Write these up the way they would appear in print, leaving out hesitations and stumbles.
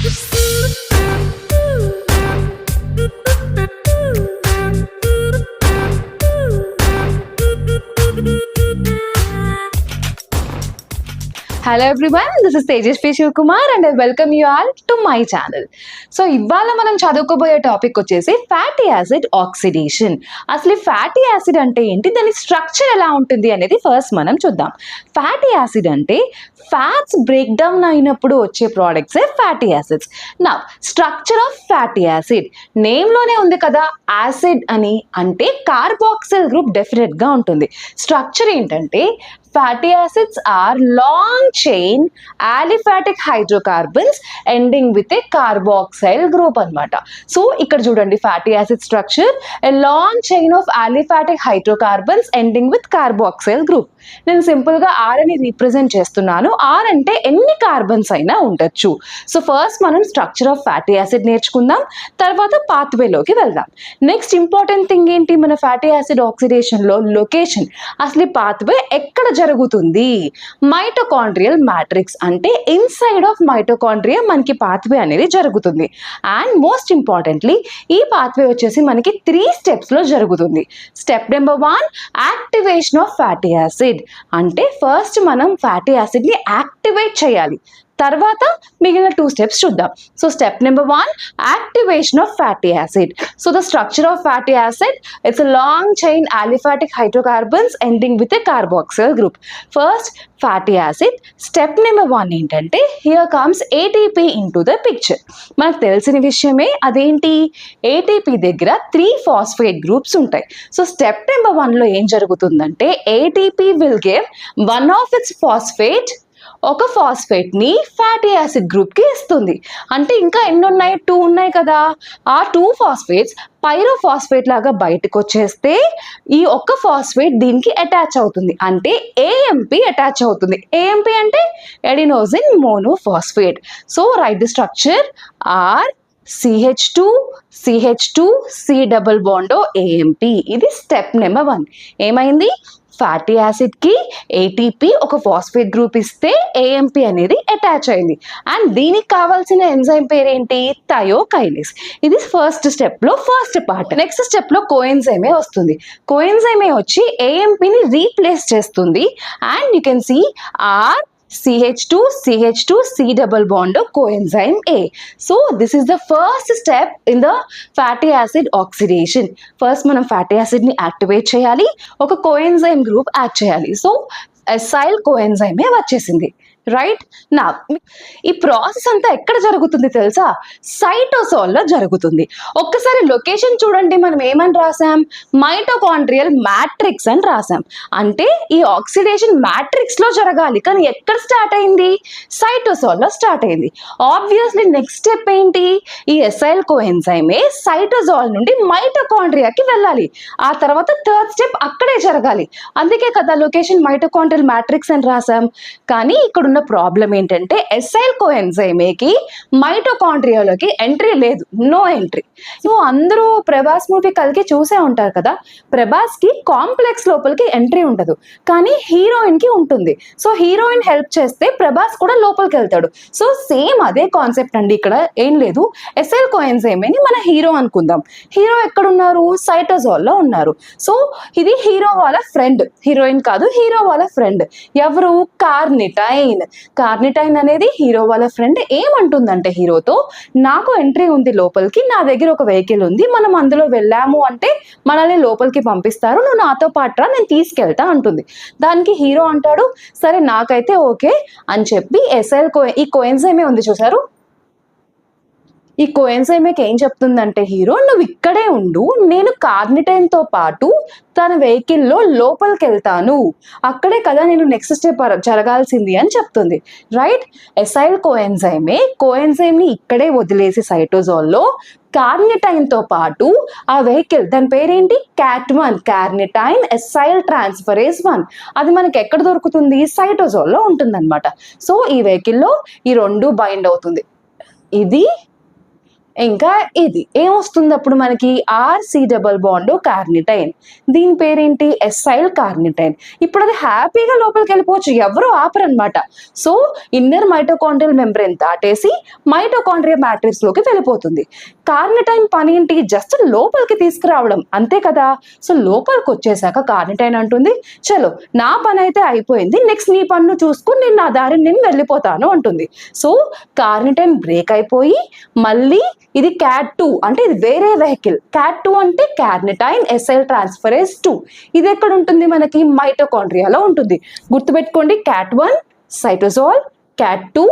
Hello everyone, this is Tejasvi Shivkumar and I welcome you all to my channel. So ఇవాళ మనం చదువుకోబోయే topic వచ్చేసి fatty acid oxidation. అసలు fatty acid అంటే ఏంటి, దాని స్ట్రక్చర్ ఎలా ఉంటుంది అనేది ఫస్ట్ మనం చూద్దాం. ఫ్యాటీ యాసిడ్ అంటే ఫ్యాట్స్ బ్రేక్ డౌన్ అయినప్పుడు వచ్చే ప్రోడక్ట్సే ఫ్యాటీ యాసిడ్స్. నా స్ట్రక్చర్ ఆఫ్ ఫ్యాటీ యాసిడ్ నేమ్లోనే ఉంది కదా యాసిడ్ అని, అంటే కార్బాక్సిల్ గ్రూప్ డెఫినెట్గా ఉంటుంది. స్ట్రక్చర్ ఏంటంటే fatty acids are long chain aliphatic hydrocarbons ending with a carboxyl group anamata. So ikkada chudandi fatty acid structure, a long chain of aliphatic hydrocarbons ending with carboxyl group. నేను సింపుల్గా are అని represent చేస్తున్నాను. Are అంటే ఎన్ని carbons అయినా ఉండొచ్చు. So first మనం structure of fatty acid నేర్చుకుందాం, తర్వాత పాత్వేలోకి వెళ్దాం. నెక్స్ట్ ఇంపార్టెంట్ థింగ్ ఏంటి మన ఫ్యాటీ యాసిడ్ ఆక్సిడేషన్లో, లొకేషన్. అసలు ఈ పాత్వే ఎక్కడ జరుగుతుంది? మైటోకాండ్రియల్ మ్యాట్రిక్స్ అంటే ఇన్సైడ్ ఆఫ్ మైటోకాండ్రియా మనకి పాత్వే అనేది జరుగుతుంది. అండ్ మోస్ట్ ఇంపార్టెంట్లీ ఈ పాత్వే వచ్చేసి మనకి 3 స్టెప్స్లో జరుగుతుంది. Step number 1, activation of fatty acid. అంటే ఫస్ట్ మనం ఫ్యాటీ యాసిడ్ని యాక్టివేట్ చేయాలి, తర్వాత మిగిలిన 2 స్టెప్స్ చూద్దాం. So step number 1, activation of fatty acid. So the structure of fatty acid, it's a long chain aliphatic hydrocarbons ending with a carboxyl group. First fatty acid. Step number 1 ఏంటంటే here comes ATP into the picture. మనకు తెలిసిన విషయమే, అదేంటి, ATP దగ్గర 3 phosphate groups ఉంటాయి. So step number 1లో ఏం జరుగుతుందంటే ATP will give one of it's phosphate, ఒక ఫాస్ఫేట్ని ఫ్యాటీ యాసిడ్ గ్రూప్కి ఇస్తుంది. అంటే ఇంకా ఎన్ని ఉన్నాయి? 2 ఉన్నాయి కదా. ఆ 2 ఫాస్ఫేట్స్ పైరోఫాస్ఫేట్ లాగా బయటకు వచ్చేస్తే ఈ ఒక్క ఫాస్ఫేట్ దీనికి అటాచ్ అవుతుంది, అంటే ఏఎంపి అటాచ్ అవుతుంది. ఏఎంపి అంటే adenosine monophosphate. So right the structure R CH2 CH2 C double bond AMP. ఇది స్టెప్ నెంబర్ 1. ఏమైంది? ఫ్యాటీ యాసిడ్కి ఏటీపీ ఒక ఫాస్ఫేట్ గ్రూప్ ఇస్తే ఏఎంపీ అనేది అటాచ్ అయింది. అండ్ దీనికి కావాల్సిన ఎంజైమ్ పేరేంటి? థయోకైనేస్. ఇది ఫస్ట్ స్టెప్లో ఫస్ట్ పార్ట్. నెక్స్ట్ స్టెప్లో కోఎంజైమే వస్తుంది. కోఎంజైమే వచ్చి ఏఎంపీని రీప్లేస్ చేస్తుంది. And you can see R CH2 CH2 C double bond coenzyme A. So this is the first step in the fatty acid oxidation. First మనం fatty acid ని activate చేయాలి, ఒక కోఎంజైమ్ గ్రూప్ యాడ్ చేయాలి. So assail కోఎంజైమే వచ్చేసింది. Right నా ఈ process అంతా ఎక్కడ జరుగుతుంది తెలుసా? సైటోసాల్లో జరుగుతుంది. ఒక్కసారి లొకేషన్ చూడండి, మనం ఏమని రాసాం? మైటోకాండ్రియల్ మ్యాట్రిక్స్ అని రాసాం. అంటే ఈ ఆక్సిడేషన్ మ్యాట్రిక్స్లో జరగాలి, కానీ ఎక్కడ స్టార్ట్ అయింది? సైటోసాల్లో స్టార్ట్ అయింది. ఆబ్వియస్లీ నెక్స్ట్ స్టెప్ ఏంటి? ఈ ఎసైల్ కోఎంజైమే సైటోసాల్ నుండి మైటోకాండ్రియాకి వెళ్ళాలి. ఆ తర్వాత థర్డ్ స్టెప్ అక్కడే జరగాలి. అందుకే కదా లొకేషన్ మైటోకాండ్రియల్ మ్యాట్రిక్స్ అని రాసాం. కానీ ఇక్కడ ఉన్న ప్రాబ్లం ఏంటంటే ఎసైల్ కోఎంజైమేకి మైటోకాండ్రియాలోకి ఎంట్రీ లేదు, నో ఎంట్రీ. సో అందరూ ప్రభాస్ మూవీ కలిగి చూసే ఉంటారు కదా, ప్రభాస్కి కాంప్లెక్స్ లోపలికి ఎంట్రీ ఉండదు, కానీ హీరోయిన్కి ఉంటుంది. సో హీరోయిన్ హెల్ప్ చేస్తే ప్రభాస్ కూడా లోపలికి వెళ్తాడు. సో సేమ్ అదే కాన్సెప్ట్ అండి. ఇక్కడ ఏం లేదు, ఎసైల్ కోఎంజైమేని మన హీరో అనుకుందాం. హీరో ఎక్కడున్నారు? సైటోజాల్లో ఉన్నారు. సో ఇది హీరో వాళ్ళ ఫ్రెండ్, హీరోయిన్ కాదు, హీరో వాళ్ళ ఫ్రెండ్. ఎవరు? కార్నిటైన్. కార్నిటైన్ అనేది హీరో వాళ్ళ ఫ్రెండ్. ఏమంటుందంటే హీరోతో, నాకు ఎంట్రీ ఉంది లోపలికి, నా దగ్గర ఒక వెహికల్ ఉంది, మనం అందులో వెళ్ళాము అంటే మనల్ని లోపలికి పంపిస్తారు, నువ్వు నాతో పాటు రా, నేను తీసుకెళ్తా అంటుంది. దానికి హీరో అంటాడు, సరే నాకైతే ఓకే అని చెప్పి ఎసైల్ ఈ కోఎంజైమే ఉంది చూసారు, ఈ కోఎంజైమేకి ఏం చెప్తుందంటే హీరో, నువ్వు ఇక్కడే ఉండు, నేను కార్నిటైన్తో పాటు తన వెహికల్లో లోపలికి వెళ్తాను, అక్కడే కదా నేను నెక్స్ట్ స్టెప్ జరగాల్సింది అని చెప్తుంది. రైట్? ఎసైల్ కోఎంజైమ్ని ఇక్కడే వదిలేసి సైటోజాల్లో కార్నిటైన్తో పాటు ఆ వెహికల్, దాని పేరేంటి? CAT1, carnitine acyl transferase 1. అది మనకి ఎక్కడ దొరుకుతుంది? సైటోజాల్లో ఉంటుందన్నమాట. సో ఈ వెహికల్లో ఈ 2 బైండ్ అవుతుంది. ఇది ఇంకా ఇది ఏమొస్తుంది అప్పుడు మనకి ఆర్సి డబల్ బాండ్ కార్నిటైన్, దీని పేరేంటి ఎస్ఐల్ కార్నిటైన్. ఇప్పుడు అది హ్యాపీగా లోపలికి వెళ్ళిపోవచ్చు, ఎవరు ఆపరనమాట. సో ఇన్నర్ మైటోకాండ్రియల్ మెంబ్రేన్ దాటేసి మైటోకాండ్రియా మ్యాట్రిక్స్ లోకి వెళ్ళిపోతుంది. కార్నిటైన్ పని ఏంటి, జస్ట్ లోపలికి తీసుకురావడం అంతే కదా. సో లోపలికి వచ్చేసాక కార్నిటైన్ అంటుంది చలో నా పని అయితే అయిపోయింది, నెక్స్ట్ నీ పన్ను చూసుకుని నేను నా దారిని నేను వెళ్ళిపోతాను అంటుంది. సో కార్నిటైన్ బ్రేక్ అయిపోయి మళ్ళీ ఇది CAT2 అంటే ఇది వేరే వెహికల్. CAT2 అంటే కార్నిటైన్ ఎస్ఐల్ ట్రాన్స్ఫరేజ్ 2. ఇది ఎక్కడ ఉంటుంది మనకి మైటోకాండ్రియాలో ఉంటుంది. గుర్తుపెట్టుకోండి, CAT1 సైటోజోల్, CAT2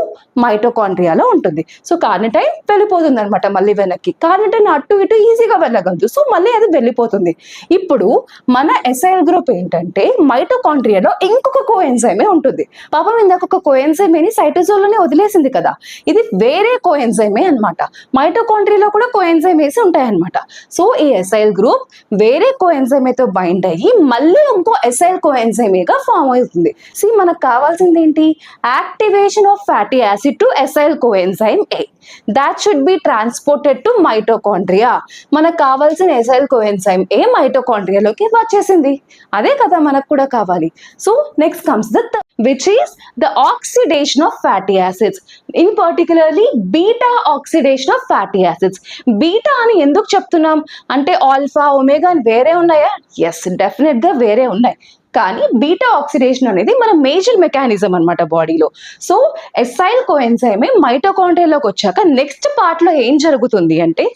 మైటోకాండ్రియాలో ఉంటుంది. సో కార్నిటైన్ వెళ్ళిపోతుంది అనమాట మళ్ళీ వెనక్కి. కార్నిటైన్ అటు ఇటు ఈజీగా వెళ్ళగలదు, సో మళ్ళీ అది వెళ్ళిపోతుంది. ఇప్పుడు మన ఎస్ఐల్ గ్రూప్ ఏంటంటే మైటోకాండ్రియాలో ఇంకొక కోఎన్జైమే ఉంటుంది. పాపం ఇందాక ఒక కోఎన్జైమేని సైటోజోల్లోనే వదిలేసింది కదా, ఇది వేరే కోఎన్జైమే అనమాట. మైటోకాండ్రియాలో కూడా కోఎన్జైమేస్ ఉంటాయన్నమాట. సో ఈ ఎస్ఐల్ గ్రూప్ వేరే కోఎన్జైమేతో బైండ్ అయ్యి మళ్ళీ ఇంకో ఎస్ఐల్ కోఎన్జైమేగా ఫామ్ అవుతుంది. సో మనకు కావాల్సింది ఏంటి, activation of fatty acid to acyl coenzyme A that should be transported to mitochondria. మనకు కావాల్సిన acyl coenzyme A మైటోకాండ్రియాలోకి వచ్చేసింది. అదే కదా మనకు కూడా కావాలి. So next comes the which is the oxidation of fatty acids, in particularly beta oxidation of fatty acids. Beta అని ఎందుకు చెప్తున్నాం అంటే ఆల్ఫా ఒమేగా అని వేరే ఉన్నాయా? ఎస్, డెఫినెట్ గా వేరే ఉన్నాయి. కానీ బీటా ఆక్సిడేషన్ అనేది మన మేజర్ మెకానిజం అనమాట బాడీలో. సో ఎస్ఐల్ కోఎన్జైమే మైటోకాండ్రియాలోకి వచ్చాక నెక్స్ట్ పార్ట్ లో ఏం జరుగుతుంది అంటే,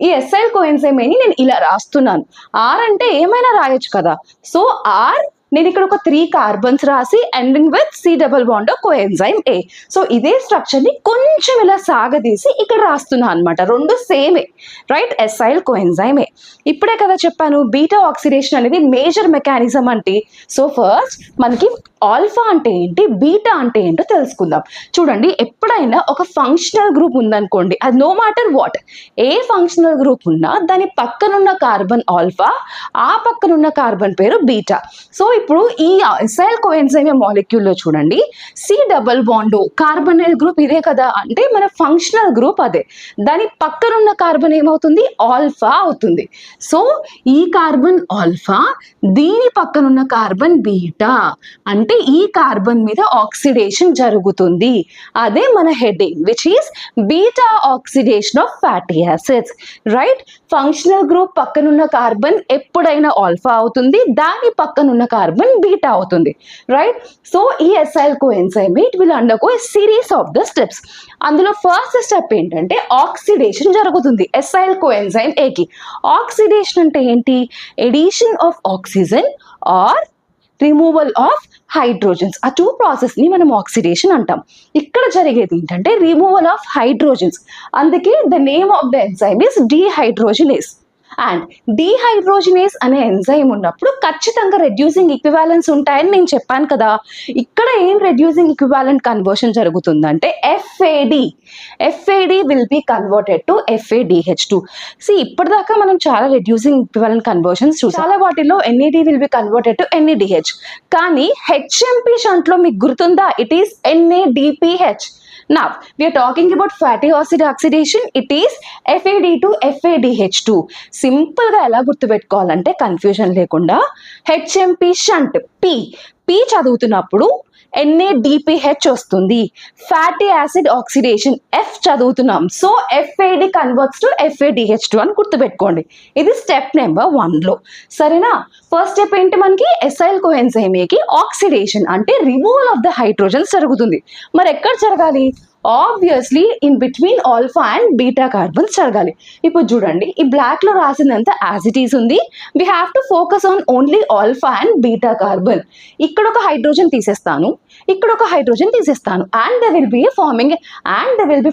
ఈ ఎస్ఐల్ కోఎన్జైమేని నేను ఇలా రాస్తున్నాను. ఆర్ అంటే ఏమైనా రాయొచ్చు కదా. సో ఆర్ నేను ఇక్కడ ఒక 3 కార్బన్స్ రాసి ending with C double bond coenzyme A. So ఇదే స్ట్రక్చర్ ని కొంచెం ఇలా సాగదీసి ఇక్కడ రాస్తున్నా అనమాట. రెండు సేమే, రైట్, ఎస్ఐల్ కోఎన్జైమ్ ఏ. ఇప్పుడే కదా చెప్పాను బీటా ఆక్సిడేషన్ అనేది మేజర్ మెకానిజం అంటే. సో ఫస్ట్ మనకి ఆల్ఫా అంటే ఏంటి, బీటా అంటే ఏంటో తెలుసుకుందాం. చూడండి, ఎప్పుడైనా ఒక ఫంక్షనల్ గ్రూప్ ఉందనుకోండి, అది నో మ్యాటర్ వాట్, ఏ ఫంక్షనల్ గ్రూప్ ఉన్నా దాని పక్కనున్న కార్బన్ ఆల్ఫా, ఆ పక్కనున్న కార్బన్ పేరు బీటా. సో ఇప్పుడు ఈ ఎసైల్ కోఎన్జైమ్ మాలిక్యూల్ లో చూడండి, C double bond carbonyl group ఇదే కదా, అంటే మన ఫంక్షనల్ గ్రూప్ అదే. దాని పక్కనున్న కార్బన్ ఏమవుతుంది, ఆల్ఫా అవుతుంది. సో ఈ కార్బన్ ఆల్ఫా, దీని పక్కనున్న కార్బన్ బీటా, అంటే ఈ కార్బన్ మీద ఆక్సిడేషన్ జరుగుతుంది. అదే మన heading, which is beta oxidation of fatty acids, right. Functional group పక్కనున్న కార్బన్ ఎప్పుడైనా ఆల్ఫా అవుతుంది, దాని పక్కనున్న కార్బన్ బీటా అవుతుంది, రైట్. సో ఈ acyl coenzyme it will undergo a series of the steps. అందులో ఫస్ట్ స్టెప్ ఏంటంటే ఆక్సిడేషన్ జరుగుతుంది ఎసైల్ కోఎన్జైమ్ ఏకి. ఆక్సిడేషన్ అంటే ఏంటి, addition of oxygen or removal of hydrogens. ఆ 2 ప్రాసెస్ ని మనం ఆక్సిడేషన్ అంటాం. ఇక్కడ జరిగేది ఏంటంటే రిమూవల్ ఆఫ్ హైడ్రోజన్స్. అందుకే the name of the enzyme is dehydrogenase. And dehydrogenase అనే ఎంజైమ్ ఉన్నప్పుడు ఖచ్చితంగా రెడ్యూసింగ్ ఈక్వివాలెన్స్ ఉంటాయని నేను చెప్పాను కదా. ఇక్కడ ఏం రెడ్యూసింగ్ ఈక్వివాలెంట్ కన్వర్షన్ జరుగుతుందంటే FAD will be converted to FADH2. ఇప్పటిదాకా మనం చాలా రెడ్యూసింగ్ ఈక్వివాలెంట్ కన్వర్షన్స్ చూసాం. చాలా వాటిలో NAD will be converted to NADH. కానీ HMP షంట్లో మీకు గుర్తుందా, it is NADPH. Now, we are talking about fatty acid oxidation. It is FAD to FADH2. Simple గా ఎలా గుర్తుపెట్టుకోవాలంటే కన్ఫ్యూజన్ లేకుండా, HMP షంట్ P చదువుతున్నప్పుడు NADPH వస్తుంది. ఫ్యాటీ యాసిడ్ ఆక్సిడేషన్ F చదువుతున్నాం, so FAD converts to FADH2 అని గుర్తుపెట్టుకోండి. ఇది step number 1లో, సరేనా. ఫస్ట్ స్టెప్ ఏంటి, మనకి ఎసైల్ కోఎన్జైమ్ కి ఆక్సిడేషన్ అంటే రిమూవల్ ఆఫ్ ద హైడ్రోజన్స్ జరుగుతుంది. మరి ఎక్కడ జరగాలి, obviously in between alpha and beta carbons జరగాలి. ఇప్పుడు చూడండి, ఈ బ్లాక్ లో రాసిందంతా యాజ్ ఇట్ ఈస్ ఉంది. We have to focus on only alpha and beta carbon. ఇక్కడ ఒక హైడ్రోజన్ తీసేస్తాను, ఇక్కడ ఒక హైడ్రోజన్ తీసేస్తాను, and they will be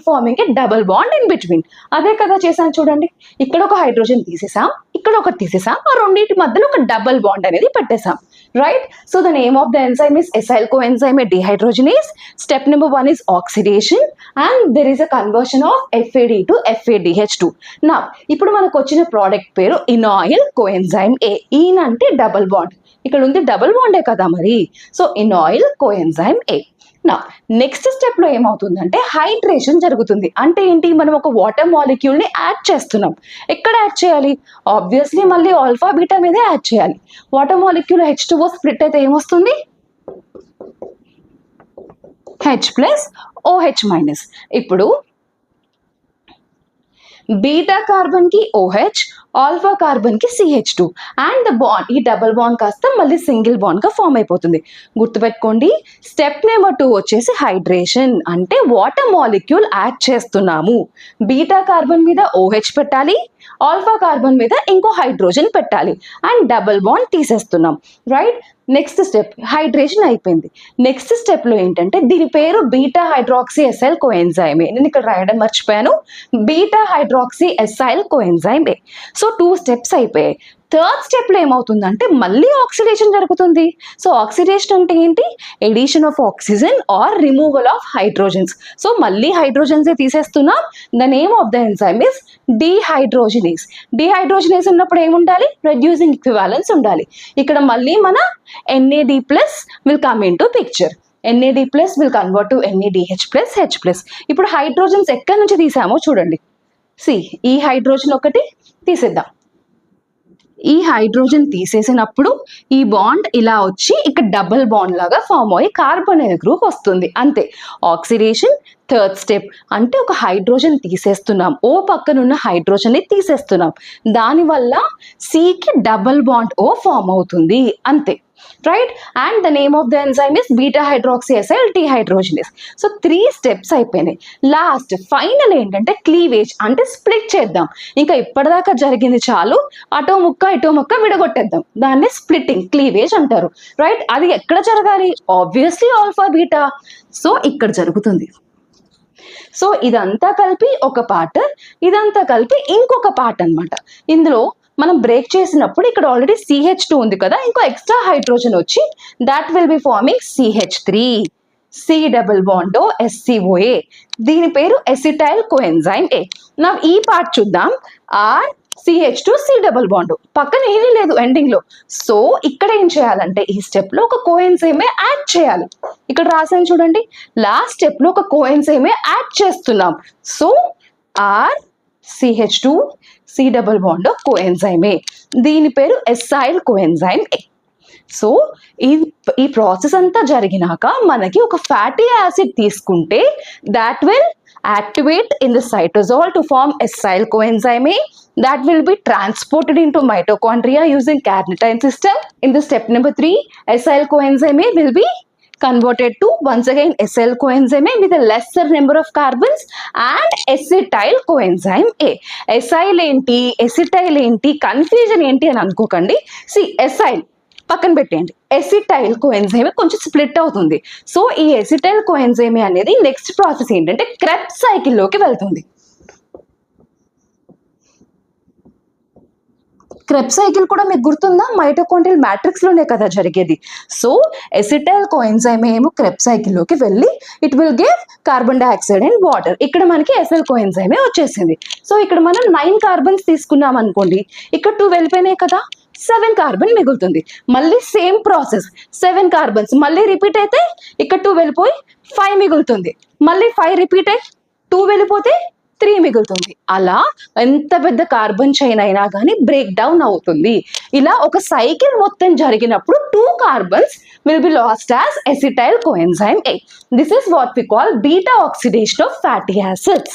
farming A double bond in between. అదే కదా చేశాను చూడండి, ఇక్కడ ఒక హైడ్రోజన్ తీసేసాం, ఇక్కడ ఒకటి తీసేసాం, ఆ రెండింటి మధ్యలో ఒక డబుల్ బాండ్ అనేది పెట్టేసాం, right. So the name of the enzyme is acyl coenzyme dehydrogenase. Step number 1 is oxidation and there is a conversion of FAD to FADH2. Now ఇప్పుడు మనకు వచ్చిన ప్రోడక్ట్ పేరు ఇనాయిల్ కోఎన్జైమ్ A. ఈన్ అంటే డబుల్ బాండ్, ఇక్కడ ఉంది double బాండే కదా మరి. So enoyl coenzyme A. నా నెక్స్ట్ స్టెప్ లో ఏమవుతుందంటే హైడ్రేషన్ జరుగుతుంది. అంటే ఏంటి, మనం ఒక వాటర్ మాలిక్యూల్ ని యాడ్ చేస్తున్నాం. ఎక్కడ యాడ్ చేయాలి? ఆబ్వియస్లీ మళ్ళీ ఆల్ఫా బీటా మీదే యాడ్ చేయాలి. వాటర్ మాలిక్యూల్ H2O స్ప్లిట్ అయితే ఏమొస్తుంది? H plus OH minus. ఇప్పుడు బీటా కార్బన్ కి OH, ఆల్ఫా కార్బన్ కి CH2 అండ్ ద బాండ్, ఈ డబుల్ బాండ్ కాస్త మళ్ళీ సింగిల్ బాండ్ గా ఫామ్ అయిపోతుంది. గుర్తుపెట్టుకోండి, స్టెప్ నెంబర్ 2 వచ్చేసి హైడ్రేషన్. అంటే వాటర్ మాలిక్యూల్ యాడ్ చేస్తున్నాము. బీటా కార్బన్ మీద OH పెట్టాలి, ఆల్ఫా కార్బన్ మీద ఇంకో హైడ్రోజన్ పెట్టాలి అండ్ డబుల్ బాండ్ తీసేస్తున్నాం. రైట్? నెక్స్ట్ స్టెప్ హైడ్రేషన్ అయిపోయింది. నెక్స్ట్ స్టెప్ లో ఏంటంటే దీని పేరు బీటా హైడ్రాక్సీ ఎసైల్ కోఎంజైమ్. నేను ఇక్కడ రాయడం మర్చిపోయాను, beta hydroxy acyl coenzyme. So 2 steps అయిపోయాయి. థర్డ్ స్టెప్ లో ఏమవుతుందంటే మళ్ళీ ఆక్సిడేషన్ జరుగుతుంది. సో ఆక్సిడేషన్ అంటే ఏంటి? Addition of oxygen or removal of hydrogens. So మళ్ళీ హైడ్రోజన్సే తీసేస్తున్నాం. The name of the enzyme is dehydrogenase. Dehydrogenase ఉన్నప్పుడు ఏముండాలి? రెడ్యూసింగ్ ఈక్వివాలెన్స్ ఉండాలి. ఇక్కడ మళ్ళీ మన NAD+ will come into picture. NAD+ will convert to NADH+, H+. ఇప్పుడు హైడ్రోజన్స్ ఎక్కడి నుంచి తీసామో చూడండి. ఈ హైడ్రోజన్ ఒకటి తీసేద్దాం. ఈ హైడ్రోజన్ తీసేసినప్పుడు ఈ బాండ్ ఇలా వచ్చి ఇక్కడ డబుల్ బాండ్ లాగా ఫామ్ అయ్యి కార్బొనైల్ గ్రూప్ వస్తుంది. అంతే, ఆక్సిడేషన్ థర్డ్ స్టెప్. అంటే ఒక హైడ్రోజన్ తీసేస్తున్నాం, O పక్కనున్న హైడ్రోజన్ ని తీసేస్తున్నాం, దానివల్ల Cకి డబుల్ బాండ్ O ఫామ్ అవుతుంది. అంతే. Right? And the name of the enzyme is beta hydroxy acyl dehydrogenase. So 3 steps అయిపోయినాయి. లాస్ట్ ఫైనల్ ఏంటంటే క్లీవేజ్, అంటే స్ప్లిట్ చేద్దాం. ఇంకా ఇప్పటిదాకా జరిగింది చాలు, అటో ముక్క విడగొట్టేద్దాం. దాన్ని స్ప్లిట్టింగ్, క్లీవేజ్ అంటారు. రైట్? అది ఎక్కడ జరగాలి? Obviously alpha beta. సో ఇక్కడ జరుగుతుంది. సో ఇదంతా కలిపి ఒక పార్ట్, ఇదంతా కలిపి ఇంకొక పార్ట్ అన్నమాట. ఇందులో మనం బ్రేక్ చేసినప్పుడు ఇక్కడ ఆల్రెడీ CH2 ఉంది కదా, ఇంకో ఎక్స్ట్రా హైడ్రోజన్ వచ్చి that will be farming CH3, C double bond SCOA. దీని పేరు ఎసిటైల్ కోఎంజైమ్ A. నా ఈ పార్ట్ చూద్దాం. CH2 C డబుల్ బాండ్, పక్కన ఏమీ లేదు ఎండింగ్ లో. సో ఇక్కడ ఏం చేయాలంటే ఈ స్టెప్ లో ఒక కోఎంజైమ్ యాడ్ చేయాలి. ఇక్కడ రాసాను చూడండి, లాస్ట్ స్టెప్ లో ఒక కోఎంజైమ్ యాడ్ చేస్తున్నాం. So CH2 C double bond coenzyme A. దీని పేరు ఎసైల్ కోఎంజైమ్ A. సో ఈ ప్రాసెస్ అంతా జరిగినాక మనకి ఒక ఫ్యాటీ యాసిడ్ తీసుకుంటే that will activate in the cytosol to form acyl coenzyme A, that will be transported into mitochondria using carnitine system. In the step number 3, acyl coenzyme A will be converted to once again acyl coenzyme A with a lesser number of carbons and acetyl coenzyme A. Acyl ఏంటి, acetyl ఏంటి, confusion ఏంటి అని అనుకోకండి. acyl పక్కన పెట్టండి, acetyl coenzyme కొంచెం split అవుతుంది. So ఈ ఎసిటైల్ కోఎంజైమ్ అనేది నెక్స్ట్ ప్రాసెస్ ఏంటంటే క్రెబ్స్ సైకిల్లోకి వెళ్తుంది. క్రెబ్స్ సైకిల్ కూడా మీకు గుర్తుందా? మైటోకాండ్రియల్ మ్యాట్రిక్స్ లోనే కదా జరిగేది. సో ఎసిటైల్ కోఎంజైమ్ ఏమో క్రెబ్స్ సైకిల్లోకి వెళ్ళి it will give carbon dioxide and water. ఇక్కడ మనకి ఎసైల్ కోఎంజైమ్ వచ్చేసింది. సో ఇక్కడ మనం 9 కార్బన్స్ తీసుకున్నాం అనుకోండి, ఇక్కడ 2 వెళ్ళిపోయినాయి కదా, 7 కార్బన్ మిగులుతుంది. మళ్ళీ సేమ్ ప్రాసెస్, 7 కార్బన్స్ మళ్ళీ రిపీట్ అయితే ఇక్కడ 2 వెళ్ళిపోయి 5 మిగులుతుంది. మళ్ళీ 5 రిపీట్ అయి 2 వెళ్ళిపోతే 3 మిగులుతుంది. అలా ఎంత పెద్ద కార్బన్ చైన్ అయినా కానీ బ్రేక్ డౌన్ అవుతుంది. ఇలా ఒక సైకిల్ మొత్తం జరిగినప్పుడు 2 carbons will be lost as acetyl coenzyme A. This is what we call beta oxidation of fatty acids.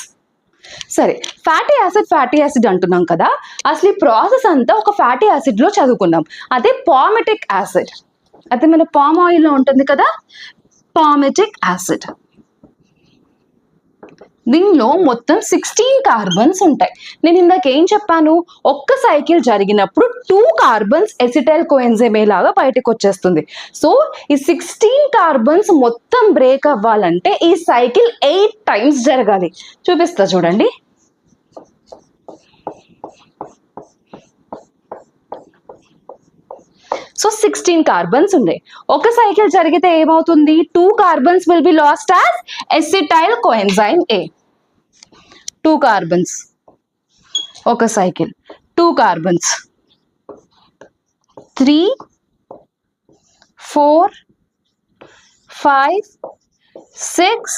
సరే, ఫ్యాటీ యాసిడ్ అంటున్నాం కదా, అసలు ఈ ప్రాసెస్ అంతా ఒక ఫ్యాటీ యాసిడ్ లో చదువుకున్నాం. అదే పామిటిక్ యాసిడ్. అదే మన పామ్ ఆయిల్ లో ఉంటుంది కదా, పామిటిక్ యాసిడ్. దీనిలో మొత్తం 16 కార్బన్స్ ఉంటాయి. నేను ఇందాక ఏం చెప్పాను, ఒక్క సైకిల్ జరిగినప్పుడు 2 కార్బన్స్ ఎసిటైల్ కోఎంజైమ్ లాగా బయటకు వచ్చేస్తుంది. సో ఈ 16 కార్బన్స్ మొత్తం బ్రేక్ అవ్వాలంటే ఈ సైకిల్ 8 టైమ్స్ జరగాలి. చూపిస్తా చూడండి. సో 16 కార్బన్స్ ఉన్నాయి. ఒక సైకిల్ జరిగితే ఏమవుతుంది? 2 carbons will be last as acetyl coenzyme A. 2 carbons ఒక సైకిల్, 2 కార్బన్స్, 3, 4, 5, 6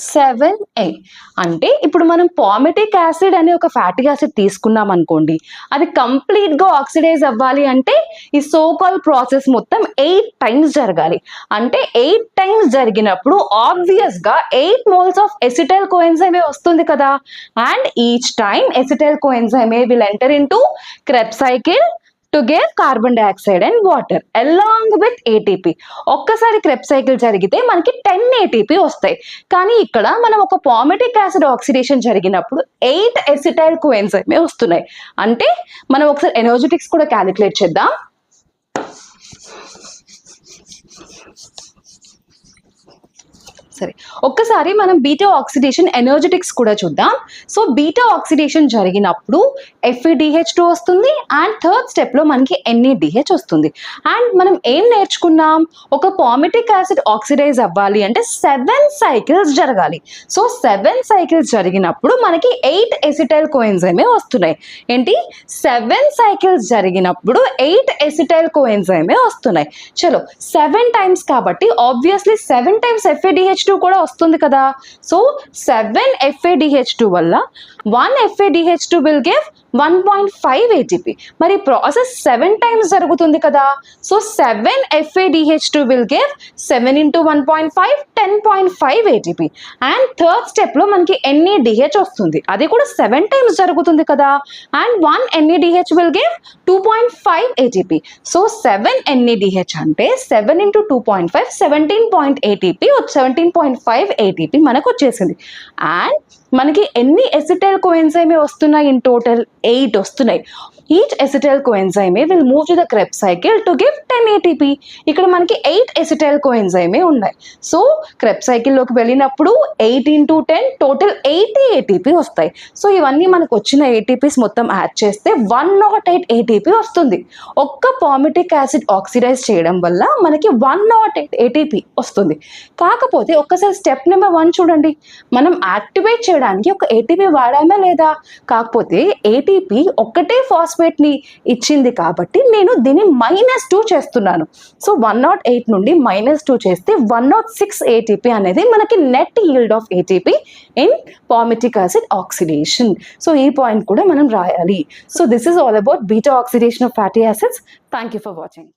7 8 అంటే ఇప్పుడు మనం పామిటిక్ యాసిడ్ అనే ఒక ఫ్యాటీ యాసిడ్ తీసుకున్నాం అనుకోండి, అది కంప్లీట్ గా ఆక్సిడైజ్ అవ్వాలి అంటే ఈ సోకాల్ ప్రాసెస్ మొత్తం 8 టైమ్స్ జరగాలి. అంటే 8 టైమ్స్ జరిగినప్పుడు ఆబ్వియస్ గా 8 మోల్స్ ఆఫ్ ఎసిటైల్ కోఎంజైమ్ వస్తుంది కదా. And each time acetyl coenzyme will enter into Krebs cycle to give carbon dioxide and water along with ATP. ఒక్కసారి క్రెబ్స్ సైకిల్ జరిగితే మనకి 10 ఏటీపీ వస్తాయి. కానీ ఇక్కడ మనం ఒక పామిటిక్ యాసిడ్ ఆక్సిడేషన్ జరిగినప్పుడు 8 ఎసిటైల్ కోఎంజైమ్ వస్తున్నాయి. అంటే మనం ఒకసారి ఎనర్జెటిక్స్ కూడా క్యాలిక్యులేట్ చేద్దాం. సరే, ఒక్కసారి మనం బీటా ఆక్సిడేషన్ ఎనర్జెటిక్స్ కూడా చూద్దాం. సో బీటా ఆక్సిడేషన్ జరిగినప్పుడు FeDH2 వస్తుంది అండ్ థర్డ్ స్టెప్ లో మనకి NADH వస్తుంది. అండ్ మనం ఏం నేర్చుకున్నాం, ఒక పామిటిక్ యాసిడ్ ఆక్సిడైజ్ అవ్వాలి అంటే 7 సైకిల్స్ జరగాలి. సో 7 సైకిల్స్ జరిగినప్పుడు మనకి 8 ఎసిటైల్ కోఎంజైమ్ వస్తున్నాయి. ఏంటి, 7 సైకిల్స్ జరిగినప్పుడు 8 ఎసిటైల్ కోఎంజైమ్ వస్తున్నాయి. చలో 7 టైమ్స్ కాబట్టి ఆబ్వియస్లీ 7 టైమ్స్ FeDH2 కూడా వస్తుంది కదా. సో 7 FeDH2 వల్ల 1 FeDH2 will give 1.5 ATP. మరి ప్రాసెస్ 7 టైమ్స్ జరుగుతుంది కదా. So 7 FeDH2 will give 7 into 1.5 10.5 ATP. And third step లో మనకి NADH వస్తుంది, అది కూడా 7 టైమ్స్ జరుగుతుంది కదా. And 1 NADH will give 2.5 ATP. So 7 NADH అంటే 7 into 2.5 17.8 ATP 17.5 ATP మనకు వచ్చేసింది. అండ్ మనకి ఎన్ని ఎసిటైల్ కోఎంజైమ్ వస్తున్నాయి, ఇన్ టోటల్ 8 వస్తున్నాయి. Each acetyl coenzyme will move to the Krebs cycle to give 10 ATP. ఇక్కడ మనకి 8 ఎసిటైల్ కోఎంజైమ్ ఉన్నాయి. సో క్రెబ్స్ సైకిల్లోకి వెళ్ళినప్పుడు 8 into 10 టోటల్ 80 ATP వస్తాయి. సో ఇవన్నీ మనకు వచ్చిన ATPs మొత్తం యాడ్ చేస్తే 108 ATP వస్తుంది. ఒక్క పామిటిక్ యాసిడ్ ఆక్సిడైజ్ చేయడం వల్ల మనకి 108 ATP వస్తుంది. కాకపోతే ఒక్కసారి స్టెప్ నెంబర్ 1 చూడండి, మనం యాక్టివేట్ చేయడానికి ఒక ATP వాడామా లేదా. కాకపోతే ATP ఒక్కటే ఫాస్ఫేట్ ని ఇచ్చింది కాబట్టి నేను దీన్ని -2 చేస్తున్నాను. సో 108 నుండి -2 చేస్తే 106 ATP అనేది మనకి net yield of ATP in palmitic acid oxidation. So ఈ పాయింట్ కూడా మనం రాయాలి. So this is all about beta oxidation of fatty acids. Thank you for watching.